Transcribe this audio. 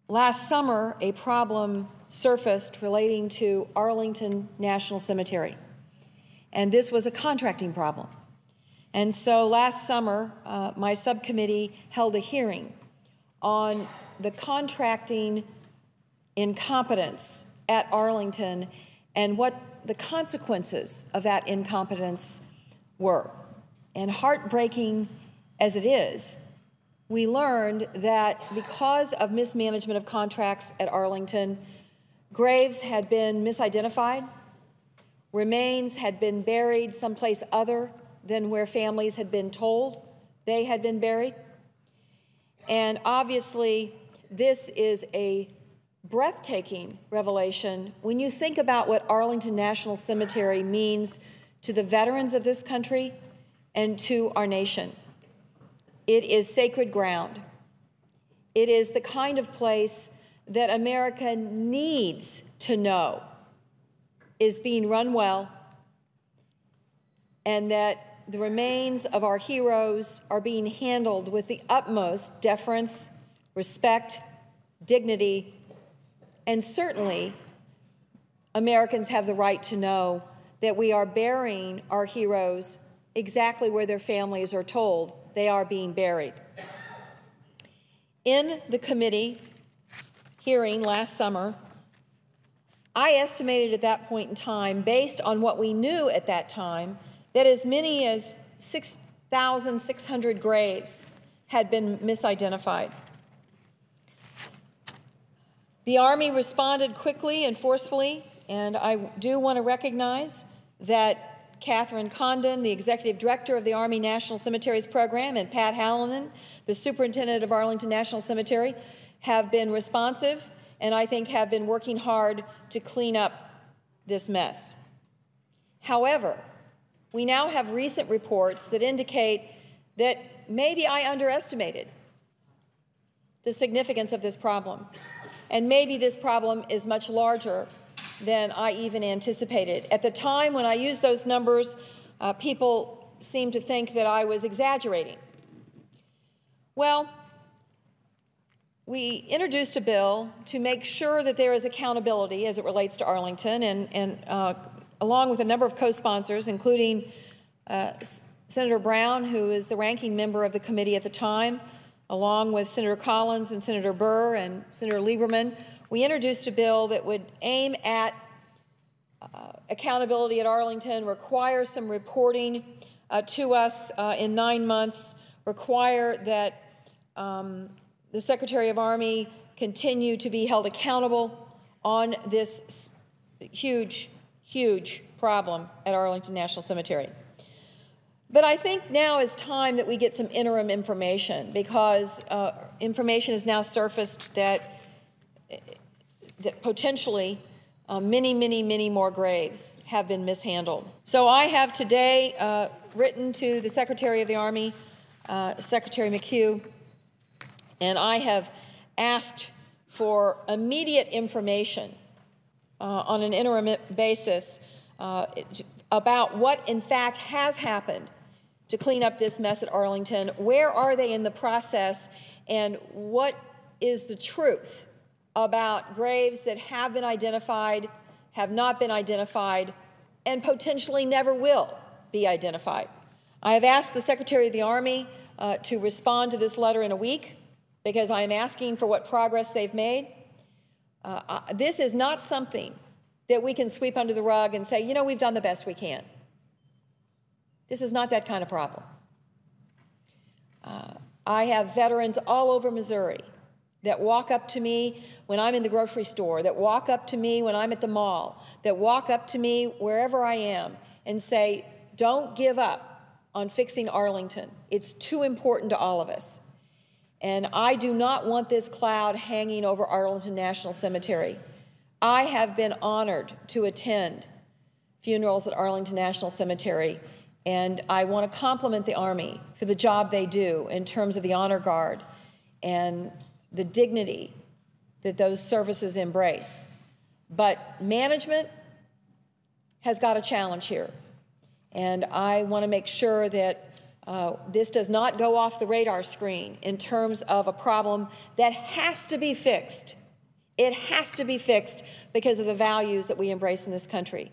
Last summer, a problem surfaced relating to Arlington National Cemetery, and this was a contracting problem. And so last summer, my subcommittee held a hearing on the contracting incompetence at Arlington and what the consequences of that incompetence were. And heartbreaking as it is, we learned that because of mismanagement of contracts at Arlington, graves had been misidentified, remains had been buried someplace other than where families had been told they had been buried. And obviously, this is a breathtaking revelation when you think about what Arlington National Cemetery means to the veterans of this country and to our nation. It is sacred ground. It is the kind of place that America needs to know is being run well, and that the remains of our heroes are being handled with the utmost deference, respect, dignity, and certainly Americans have the right to know that we are burying our heroes exactly where their families are told they are being buried. In the committee hearing last summer, I estimated at that point in time, based on what we knew at that time, that as many as 6,600 graves had been misidentified. The Army responded quickly and forcefully, and I do want to recognize that Catherine Condon, the Executive Director of the Army National Cemeteries Program, and Pat Hallinan, the Superintendent of Arlington National Cemetery, have been responsive and I think have been working hard to clean up this mess. However, we now have recent reports that indicate that maybe I underestimated the significance of this problem, and maybe this problem is much larger than I even anticipated. At the time when I used those numbers, people seemed to think that I was exaggerating. Well, we introduced a bill to make sure that there is accountability as it relates to Arlington, and along with a number of co-sponsors, including Senator Brown, who is the ranking member of the committee at the time, along with Senator Collins and Senator Burr and Senator Lieberman, we introduced a bill that would aim at accountability at Arlington, require some reporting to us in 9 months, require that the Secretary of Army continue to be held accountable on this huge, huge problem at Arlington National Cemetery. But I think now is time that we get some interim information, because information has now surfaced that potentially many more graves have been mishandled. So I have today written to the Secretary of the Army, Secretary McHugh, and I have asked for immediate information on an interim basis about what in fact has happened to clean up this mess at Arlington. Where are they in the process, and what is the truth about graves that have been identified, have not been identified, and potentially never will be identified? I have asked the Secretary of the Army to respond to this letter in a week, because I am asking for what progress they've made. This is not something that we can sweep under the rug and say, you know, we've done the best we can. This is not that kind of problem. I have veterans all over Missouri that walk up to me when I'm in the grocery store, that walk up to me when I'm at the mall, that walk up to me wherever I am and say, don't give up on fixing Arlington. It's too important to all of us. And I do not want this cloud hanging over Arlington National Cemetery. I have been honored to attend funerals at Arlington National Cemetery, and I want to compliment the Army for the job they do in terms of the honor guard and the dignity that those services embrace. But management has got a challenge here, and I want to make sure that This does not go off the radar screen in terms of a problem that has to be fixed. It has to be fixed because of the values that we embrace in this country.